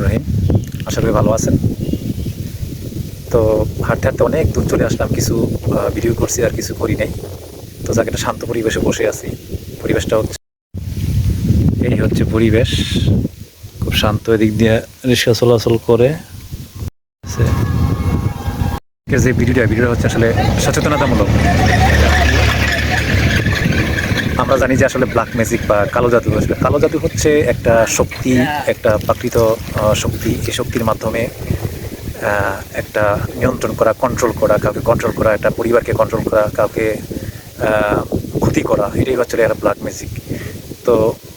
রহিম, আশা করি ভালো আছেন। তো হাঁটতে হাঁটতে অনেক দূর চলে আসলাম, কিছু ভিডিও করছি আর কিছু করি নাই। তো যাকে একটা শান্ত পরিবেশে বসে আছি, পরিবেশটা হচ্ছে এই হচ্ছে পরিবেশ, খুব শান্ত। এদিক দিয়ে রিক্সা চলাচল করে। যে ভিডিওটা হচ্ছে আসলে সচেতনতামূলক। আমরা জানি যে আসলে ব্ল্যাক ম্যাজিক বা কালো জাদু, আসলে কালো জাদু হচ্ছে একটা শক্তি, একটা প্রাকৃত শক্তি। এই শক্তির মাধ্যমে একটা নিয়ন্ত্রণ করা, কন্ট্রোল করা, কাউকে কন্ট্রোল করা, একটা পরিবারকে কন্ট্রোল করা, কাউকে ক্ষতি করা, এটাই হচ্ছে একটা ব্ল্যাক ম্যাজিক। তো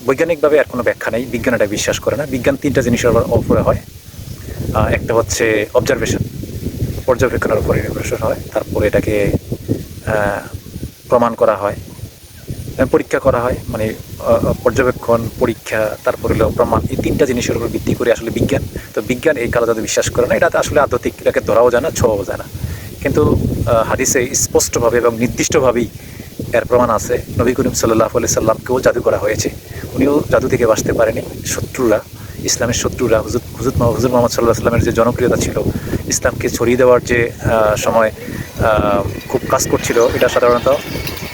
বৈজ্ঞানিকভাবে আর কোনো ব্যাখ্যা নেই, বিজ্ঞান এটা বিশ্বাস করে না। বিজ্ঞান তিনটা জিনিসের উপরে হয়। একটা হচ্ছে অবজারভেশন, পর্যবেক্ষণের উপরে নির্ভরশীল হয়। তারপরে এটাকে প্রমাণ করা হয়, পরীক্ষা করা হয়, মানে পর্যবেক্ষণ, পরীক্ষা, তারপরে হলো প্রমাণ। এই তিনটা জিনিসের উপর ভিত্তি করে আসলে বিজ্ঞান। তো বিজ্ঞান এই কালো জাদু বিশ্বাস করে না, এটাতে আসলে আধ্যাত্মিক, এটাকে ধরাও যায় না, ছোঁয়াও যায় না। কিন্তু হাদিসে স্পষ্টভাবে এবং নির্দিষ্টভাবেই এর প্রমাণ আছে। নবী করিম সাল্লাল্লাহু আলাইহি সাল্লামকেও জাদু করা হয়েছে, উনিও জাদু থেকে বাঁচতে পারেনি। শত্রুরা, ইসলামের শত্রুরা, হুজুর মুহাম্মদ সাল্লাল্লাহু আলাইহি সাল্লামের যে জনপ্রিয়তা ছিল, ইসলামকে ছড়িয়ে দেওয়ার যে সময় খুব কাজ করছিল, এটা সাধারণত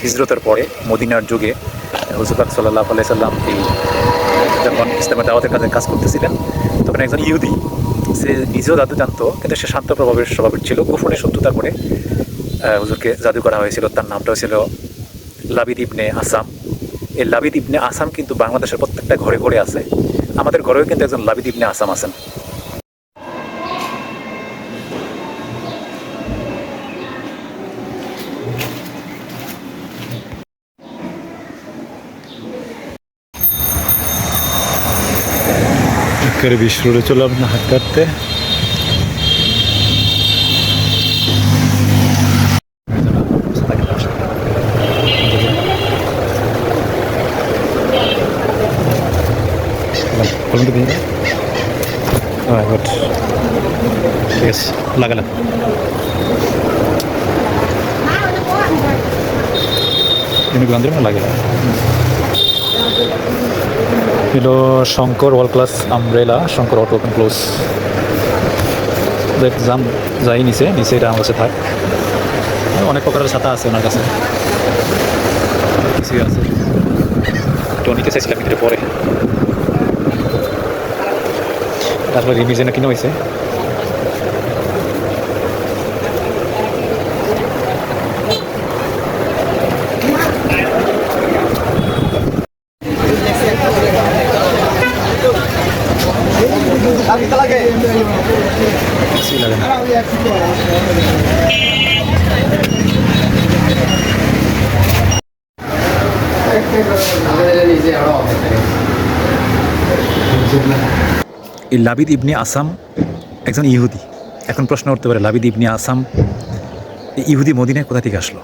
হিজরতের পরে মদিনার যুগে হুজুর পাক সাল্লাল্লাহু আলাইহি সাল্লাম এই যখন ইসলামের দাওয়াতের কাজে কাজ করতেছিলেন, তখন একজন ইহুদি, সে নিজেও জাদু জানতো, কিন্তু সে শান্ত স্বভাবের ছিল। গোপনে শত্রুতা করে হুজুরকে জাদু করা হয়েছিল। তার নামটাও ছিল লাবিদ ইবনে আসাম। এই লাবিদ ইবনে আসাম কিন্তু বাংলাদেশের প্রত্যেকটা ঘরে ঘরে আছে। আমাদের ঘরেও কিন্তু একজন লাবিদ ইবনে আসাম আছেন। বিশ্ব রোডে চললাম না হাঁটতে হাঁটতে। ঠিক আছে, লাগালাম। লাগালাম হলো Shankar world class umbrella, Shankar auto open close. Exam যাই নিচে নিচে, এটা আমার কাছে থাক। অনেক প্রকারের ছাতা আছে ওনার কাছে, কিছুই আছে। টনিকে চাইছিলাম ভিতরে পরে, তারপরে রিভিশনে কিনে হয়েছে। কিছুই লাগে না। এই লাবিদ ইবনে আসাম একজন ইহুদি। এখন প্রশ্ন উঠতে পারে, লাবিদ ইবনে আসাম এই ইহুদি মদিনায় কোথা থেকে আসলো?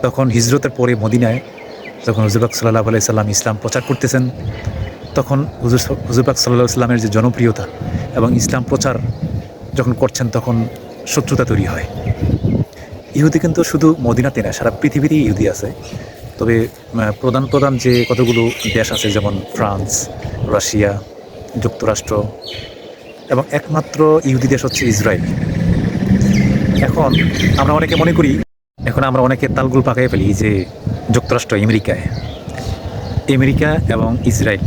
তখন হিজরতের পরে মদিনায় যখন হুজুর পাক সাল্লাল্লাহু আলাইহি সাল্লাম ইসলাম প্রচার করতেছেন, তখন হুজুর পাক সাল্লাল্লাহু আলাইহি সাল্লামের যে জনপ্রিয়তা এবং ইসলাম প্রচার যখন করছেন, তখন শত্রুতা তৈরি হয়। ইহুদি কিন্তু শুধু মদিনাতে না, সারা পৃথিবীতেই ইহুদি আছে। তবে প্রধান যে কতগুলো দেশ আছে, যেমন ফ্রান্স, রাশিয়া, যুক্তরাষ্ট্র, এবং একমাত্র ইহুদি দেশ হচ্ছে ইসরায়েল। এখন আমরা অনেকে তালগুল পাকাই ফেলি যে যুক্তরাষ্ট্র, আমেরিকা এবং ইসরায়েল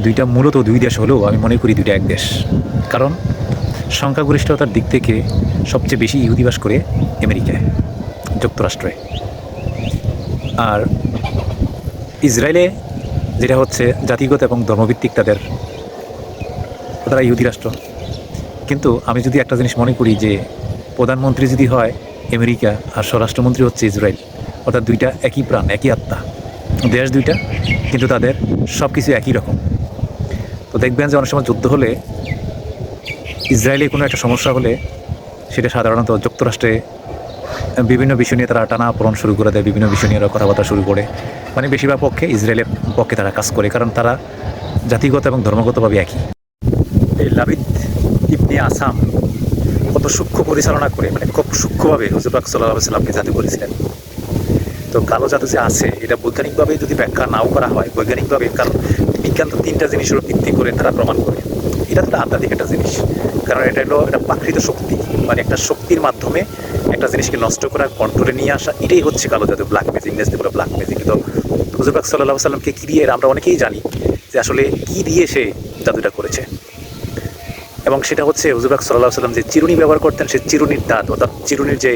দুইটা মূলত দুই দেশ হলেও আমি মনে করি দুইটা এক দেশ। কারণ সংখ্যাগরিষ্ঠতার দিক থেকে সবচেয়ে বেশি ইহুদি বাস করে আমেরিকায়, যুক্তরাষ্ট্রে। আর ইসরায়েলে যেটা হচ্ছে জাতিগত এবং ধর্মভিত্তিক, তারা ইহুদি রাষ্ট্র। কিন্তু আমি যদি একটা জিনিস মনে করি যে প্রধানমন্ত্রী যদি হয় আমেরিকা আর স্বরাষ্ট্রমন্ত্রী হচ্ছে ইসরায়েল, অর্থাৎ দুইটা একই প্রাণ, একই আত্মা, দেশ দুইটা, কিন্তু তাদের সব কিছু একই রকম। তো দেখবেন যে অনেক সময় যুদ্ধ হলে, ইসরায়েলে কোনো একটা সমস্যা হলে, সেটা সাধারণত যুক্তরাষ্ট্রে বিভিন্ন বিষয় নিয়ে তারা টানাপোড়েন শুরু করে দেয়, বিভিন্ন বিষয় নিয়ে কথাবার্তা শুরু করে। মানে বেশিরভাগ পক্ষে ইসরায়েলের পক্ষে তারা কাজ করে, কারণ তারা জাতিগত এবং ধর্মগতভাবে একই। এই লাবিদ ইবনে আসাম কত সূক্ষ্ম পরিচালনা করে, মানে খুব সূক্ষ্মভাবে হুজুর পাক সাল্লাল্লাহু আলাইহি সাল্লামকে জাদু করেছিলেন। তো কালো জাদু যে আছে, এটা বৈজ্ঞানিকভাবে যদি ব্যাখ্যা নাও করা হয়, বৈজ্ঞানিকভাবে, কারণ বিজ্ঞান তো তিনটা জিনিসের ভিত্তি করে তারা প্রমাণ করে। এটা তো আধ্যাত্মিক একটা জিনিস, কারণ এটা হলো একটা প্রাকৃত শক্তি, মানে একটা শক্তির মাধ্যমে একটা জিনিসকে নষ্ট করা, কন্ট্রোলে নিয়ে আসা, এটাই হচ্ছে কালো জাদু, ব্ল্যাক ম্যাজিক, ইংরেজিতে বলে ব্ল্যাক ম্যাজিক। তো হুজুর পাক সাল্লাল্লাহু আলাইহি ওয়াসাল্লামকে কী দিয়ে, আমরা অনেকেই জানি যে আসলে কী দিয়ে সে জাদুটা করেছে, এবং সেটা হচ্ছে হুজুর পাক সাল্লাল্লাহু আলাইহি ওয়াসাল্লাম যে চিরুনি ব্যবহার করতেন, সেই চিরুনির দাঁত, অর্থাৎ চিরুনির যে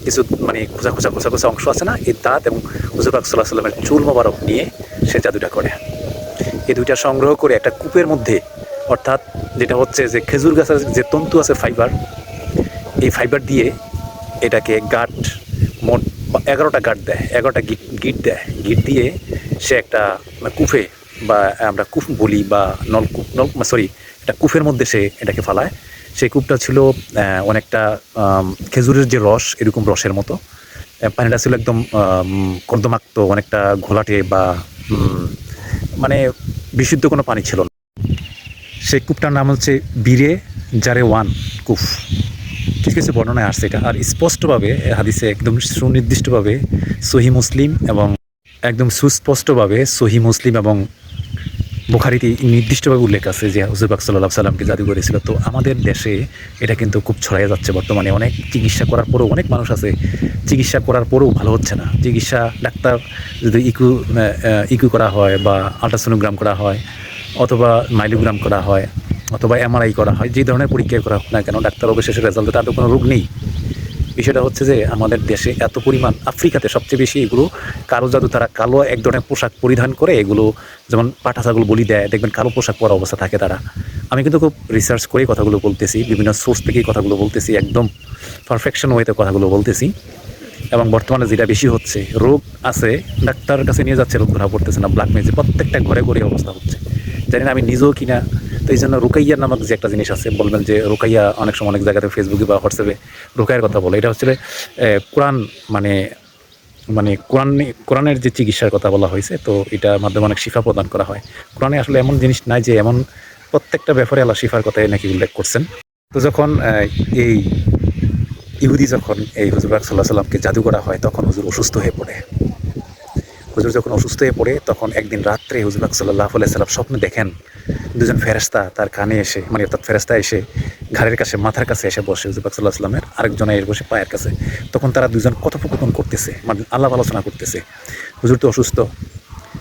কিছু মানে খোঁচা খোঁচা খোঁচা খোঁচা অংশ আছে না, এই দাঁত এবং হুজুর পাক সাল্লাল্লাহু আলাইহি ওয়াসাল্লামের চুল মোবারক নিয়ে সে জাদুটা করে। এই দুইটা সংগ্রহ করে একটা কূপের মধ্যে, অর্থাৎ যেটা হচ্ছে যে খেজুর গাছের যে তন্তু আছে ফাইবার, এই ফাইবার দিয়ে এটাকে গাঁট, মোট 11টা গাঁট দেয়, 11টা গিট দেয়, গিট দিয়ে সে একটা কূপে, বা আমরা কূপ বলি বা নলকূপ, সরি, একটা কূপের মধ্যে সে এটাকে ফালায়। সেই কূপটা ছিল অনেকটা খেজুরের যে রস, এরকম রসের মতো। পানিটা ছিল একদম কর্দমাক্ত, অনেকটা ঘোলাটে, বা মানে বিশুদ্ধ কোনো পানি ছিল না। সেই কূপটার নাম হচ্ছে বীরে জারে ওয়ান কূপ। কিছু কিছু বর্ণনায় আসছে এটা, আর স্পষ্টভাবে হাদিসে একদম সুনির্দিষ্টভাবে সহি মুসলিম এবং একদম সুস্পষ্টভাবে সহি মুসলিম এবং বুখারীতে নির্দিষ্টভাবে উল্লেখ আছে যে হুজুর পাক সাল্লাল্লাহু আলাইহি ওয়াসাল্লামকে জাদু করেছিল। তো আমাদের দেশে এটা কিন্তু খুব ছড়াইয়া যাচ্ছে বর্তমানে। অনেক চিকিৎসা করার পরেও, অনেক মানুষ আছে চিকিৎসা করার পরেও ভালো হচ্ছে না। চিকিৎসা, ডাক্তার যদি ইকু করা হয়, বা আল্ট্রাসোনোগ্রাম করা হয়, অথবা মাইলোগ্রাম করা হয়, অথবা এমআরআই করা হয়, যে ধরনের পরীক্ষা করা হোক না কেন, ডাক্তার অবশেষে রেজাল্ট দেয় তাদের কোনো রোগ নেই। বিষয়টা হচ্ছে যে আমাদের দেশে এত পরিমাণ, আফ্রিকাতে সবচেয়ে বেশি এগুলো কালো জাদু, তারা কালো এক ধরনের পোশাক পরিধান করে, এগুলো যেমন পাঠা ছাগল বলি দেয়, দেখবেন কালো পোশাক পরা অবস্থা থাকে তারা। আমি কিন্তু খুব রিসার্চ করে কথাগুলো বলতেছি, বিভিন্ন সোর্স থেকেই কথাগুলো বলতেছি, একদম পারফেকশন ওয়েতে কথাগুলো বলতেছি। এবং বর্তমানে যেটা বেশি হচ্ছে, রোগ আছে ডাক্তারের কাছে নিয়ে যাচ্ছে, রোগ ধরা পড়তেছে না, ব্ল্যাক ম্যাজিক প্রত্যেকটা ঘরে ঘরে অবস্থা হচ্ছে। জানি না আমি নিজেও কিনা। তো এই জন্য রুকাইয়া নামক যে একটা জিনিস আছে, বলবেন যে রুকাইয়া, অনেক সময় অনেক জায়গাতে ফেসবুকে বা হোয়াটসঅ্যাপে রুকাইয়ের কথা বলে। এটা হচ্ছে কোরআন, মানে মানে কোরআনের যে চিকিৎসার কথা বলা হয়েছে, তো এটার মাধ্যমে অনেক শিফা প্রদান করা হয়। কোরআনে আসলে এমন জিনিস নাই যে এমন প্রত্যেকটা ব্যাপারে আল্লাহ শিফার কথাই নাকি উল্লেখ করছেন। তো যখন এই ইহুদি যখন এই হুজুর পাক সাল্লাল্লাহু আলাইহি ওয়াসাল্লামকে জাদু করা হয়, তখন হুজুর অসুস্থ হয়ে পড়ে। হুজুর যখন অসুস্থ হয়ে পড়ে, তখন একদিন রাত্রে হুজুর পাক সাল্লাল্লাহু আলাইহি ওয়াসাল্লাম স্বপ্নে দেখেন দুজন ফেরেশতা তার কানে এসে, মানে অর্থাৎ ফেরেশতা এসে ঘাড়ের কাছে, মাথার কাছে এসে বসে হুজুর পাক সাল্লাল্লাহু আলাইহি ওয়াসাল্লামের, আরেকজনে এসে বসে পায়ের কাছে। তখন তারা দুজন কথোপকথন করতেছে, মানে আলাপ আলোচনা করতেছে। হুজুর তো অসুস্থ।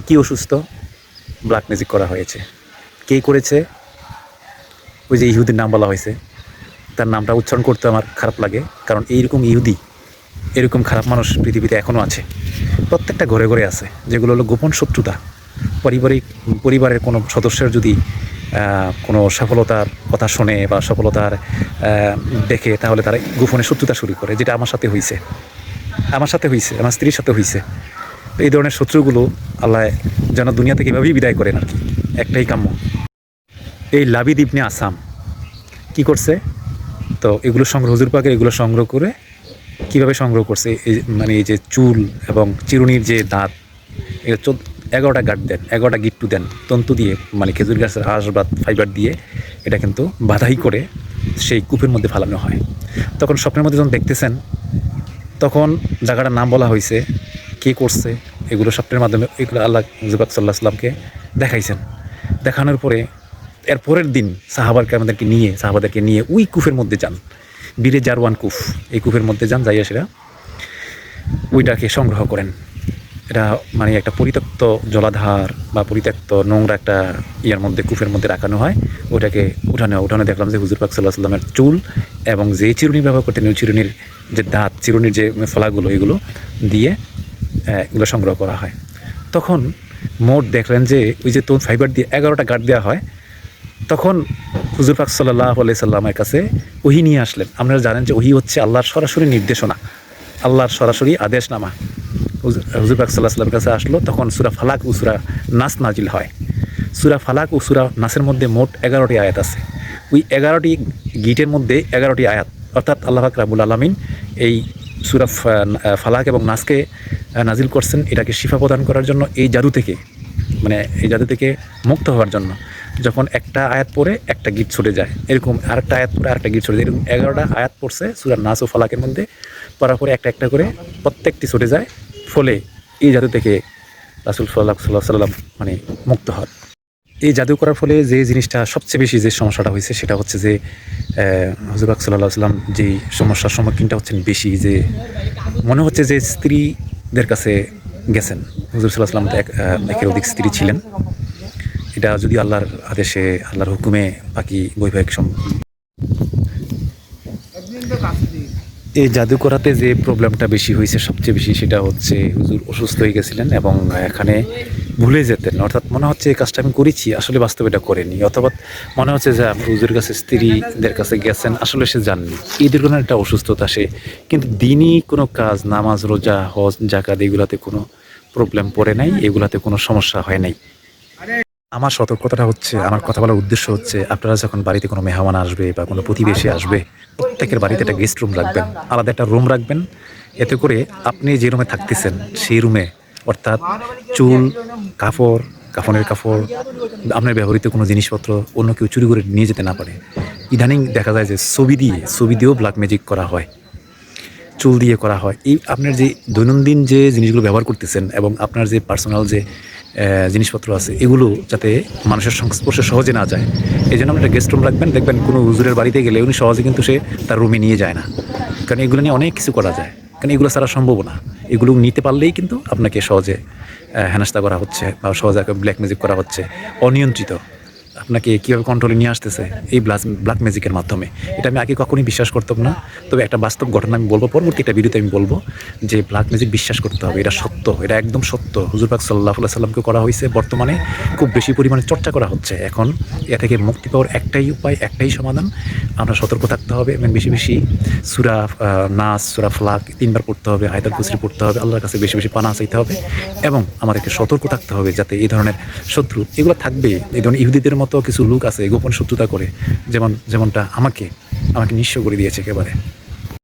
কি অসুস্থ? ব্ল্যাক ম্যাজিক করা হয়েছে। কে করেছে? ওই যে ইহুদির নাম বলা হয়েছে, তার নামটা উচ্চারণ করতে আমার খারাপ লাগে, কারণ এইরকম ইহুদি, এরকম খারাপ মানুষ পৃথিবীতে এখনও আছে, প্রত্যেকটা ঘরে ঘরে আছে, যেগুলো হলো গোপন শত্রুতা। পরিবারের কোনো সদস্যের যদি কোনো সফলতার কথা শোনে বা সফলতার দেখে, তাহলে তারা গোপনে শত্রুতা শুরু করে, যেটা আমার সাথে হয়েছে, আমার স্ত্রীর সাথে হয়েছে। তো এই ধরনের শত্রুগুলো আল্লাহ যেন দুনিয়া থেকে এভাবেই বিদায় করেন আর কি, একটাই কাম্য। এই লাবিদ ইবনে আসাম কি করছে? তো এগুলো সংগ্রহ, হুজুর পাকের এগুলো সংগ্রহ করে কীভাবে সংগ্রহ করছে, মানে এই যে চুল এবং চিরুনির যে দাঁত, এটা 11টা গাঁট দেন, 11টা গিট্টু দেন তন্তু দিয়ে, মানে খেজুর গাছের আঁশ বা ফাইবার দিয়ে এটা কিন্তু বাধাই করে সেই কূপের মধ্যে ফালানো হয়। তখন স্বপ্নের মধ্যে যখন দেখতেছেন, তখন জায়গাটার নাম বলা হয়েছে, কে করছে এগুলো স্বপ্নের মাধ্যমে, এগুলো আল্লাহ হুজুর পাক সাল্লাল্লাহু আলাইহি ওয়াসাল্লামকে দেখাইছেন। দেখানোর পরে এর পরের দিন সাহাবাদেরকে নিয়ে ওই কূপের মধ্যে যান, বীরে জারওয়ান কূপ, এই কূপের মধ্যে যান, যাইয়া সেটা ওইটাকে সংগ্রহ করেন। এটা মানে একটা পরিত্যক্ত জলাধার বা পরিত্যক্ত নোংরা একটা ইয়ার মধ্যে, কূপের মধ্যে রাখানো হয়। ওইটাকে উঠানো দেখলাম যে হুজুর পাক সাল্লাল্লাহু আলাইহি ওয়াসাল্লামের চুল এবং যে চিরুনি ব্যবহার করতেন, ওই চিরুনির যে দাঁত, চিরুনির যে ফলাগুলো, এগুলো দিয়ে এগুলো সংগ্রহ করা হয়। তখন মোট দেখলেন যে ওই যে ফাইবার দিয়ে 11টা গাঁট দেওয়া হয়। তখন হুজুর পাক সাল্লাল্লাহু আলাইহি সাল্লামের কাছে ওহী নিয়ে আসলেন। আপনারা জানেন যে ওহী হচ্ছে আল্লাহর সরাসরি নির্দেশনা, আল্লাহর সরাসরি আদেশনামা। হুজুর পাক সাল্লাল্লাহু আলাইহি সাল্লামের কাছে আসলো, তখন সূরা ফালাক ও সূরা নাস নাজিল হয়। সূরা ফালাক ও সূরা নাসের মধ্যে মোট 11টি আয়াত আছে। ওই 11টি গিটের মধ্যে 11টি আয়াত, অর্থাৎ আল্লাহ পাক রাব্বুল আলামিন এই সূরা ফালাক এবং নাসকে নাজিল করছেন এটাকে শিফা প্রদান করার জন্য, এই জাদু থেকে, মানে এই জাদু থেকে মুক্ত হওয়ার জন্য। যখন একটা আয়াত পড়ে একটা গিট ছুটে যায়, এরকম আরেকটা আয়াত পড়ে আরেকটা গিট ছুটে যায়, এরকম 11টা আয়াত পড়ছে সূরা নাস ও ফালাকের মধ্যে। পড়ার পরে একটা একটা করে প্রত্যেকটি ছুটে যায়, ফলে এই জাদু থেকে রাসূল সাল্লাল্লাহু আলাইহি ওয়াসাল্লাম মানে মুক্ত হন। এই জাদু করার ফলে যে জিনিসটা সবচেয়ে বেশি যে সমস্যাটা হয়েছে সেটা হচ্ছে যে হুজুর পাক সাল্লাল্লাহু আলাইহি ওয়াসাল্লাম যেই সমস্যার সম্মুখীনটা হচ্ছেন বেশি, যে মনে হচ্ছে যে স্ত্রীদের কাছে গেছেন। হুজুর সাল্লাল্লাহু আলাইহি ওয়াসাল্লাম একের অধিক স্ত্রী ছিলেন। এটা যদি আল্লাহর আদেশে, আল্লাহর হুকুমে বাকি বৈবাহিক এই জাদু করাতে যে প্রবলেমটা বেশি হয়েছে সবচেয়ে বেশি, সেটা হচ্ছে হুজুর অসুস্থ হয়ে গেছিলেন এবং এখানে ভুলে যেতেন, অর্থাৎ মনে হচ্ছে এই কাজটা আমি করেছি, আসলে বাস্তবে এটা করেনি, অথবা মনে হচ্ছে যে আপনি হুজুরের কাছে স্ত্রীদের কাছে গেছেন, আসলে সে জাননি। এই ধরনের একটা অসুস্থতা সে, কিন্তু দিনই কোনো কাজ, নামাজ, রোজা, হজ, জাকাত এগুলাতে কোনো প্রবলেম পড়ে নাই, এগুলাতে কোনো সমস্যা হয় নাই। আমার সতর্কতাটা হচ্ছে, আমার কথা বলার উদ্দেশ্য হচ্ছে, আপনারা যখন বাড়িতে কোনো মেহমান আসবে বা কোনো প্রতিবেশী আসবে, প্রত্যেকের বাড়িতে একটা গেস্ট রুম রাখবেন, আলাদা একটা রুম রাখবেন। এতে করে আপনি যে রুমে থাকতেছেন সেই রুমে, অর্থাৎ চুল, কাপড়, কাফনের কাপড়, আপনার ব্যবহৃত কোনো জিনিসপত্র অন্য কেউ চুরি করে নিয়ে যেতে না পারে। ইদানিং দেখা যায় যে ছবি দিয়েও ব্ল্যাক ম্যাজিক করা হয়, চুল দিয়ে করা হয়। এই আপনার যে দৈনন্দিন যে জিনিসগুলো ব্যবহার করতেছেন এবং আপনার যে পার্সোনাল যে জিনিসপত্র আছে, এগুলো যাতে মানুষের সংস্পর্শে সহজে না যায়, এই জন্য আপনি একটা গেস্ট রুম রাখবেন। দেখবেন কোনো হুজুরের বাড়িতে গেলে উনি সহজে কিন্তু সে তার রুমে নিয়ে যায় না, কারণ এগুলো নিয়ে অনেক কিছু করা যায়, কারণ এগুলো ছাড়া সম্ভব না। এগুলো নিতে পারলেই কিন্তু আপনাকে সহজে হেনস্থা করা হচ্ছে বা সহজে ব্ল্যাক ম্যাজিক করা হচ্ছে, অনিয়ন্ত্রিত আপনাকে কীভাবে কন্ট্রোলে নিয়ে আসতেছে এই ব্ল্যাক ম্যাজিকের মাধ্যমে। এটা আমি আগে কখনোই বিশ্বাস করতাম না, তবে একটা বাস্তব ঘটনা আমি বলবো, পরবর্তী একটা ভিডিওতে আমি বলবো যে ব্ল্যাক ম্যাজিক বিশ্বাস করতে হবে, এটা সত্য, এটা একদম সত্য। হুজুর পাক সাল্লাল্লাহু আলাইহি সাল্লামকে করা হয়েছে, বর্তমানে খুব বেশি পরিমাণে চর্চা করা হচ্ছে। এখন এ থেকে মুক্তি পাওয়ার একটাই উপায়, একটাই সমাধান, আমরা সতর্ক থাকতে হবে এবং বেশি বেশি সূরা নাস, সূরা ফালাক 3 বার পড়তে হবে, আয়াতুল কুরসি পড়তে হবে, আল্লাহর কাছে বেশি বেশি পানাহ চাইতে হবে এবং আমাদেরকে সতর্ক থাকতে হবে যাতে এই ধরনের শত্রু এগুলো থাকবে। এই ধরনের ইহুদিদের মতো কিছু লোক আছে গোপন শত্রুতা করে, যেমনটা আমাকে নিঃস্ব করে দিয়েছে একেবারে।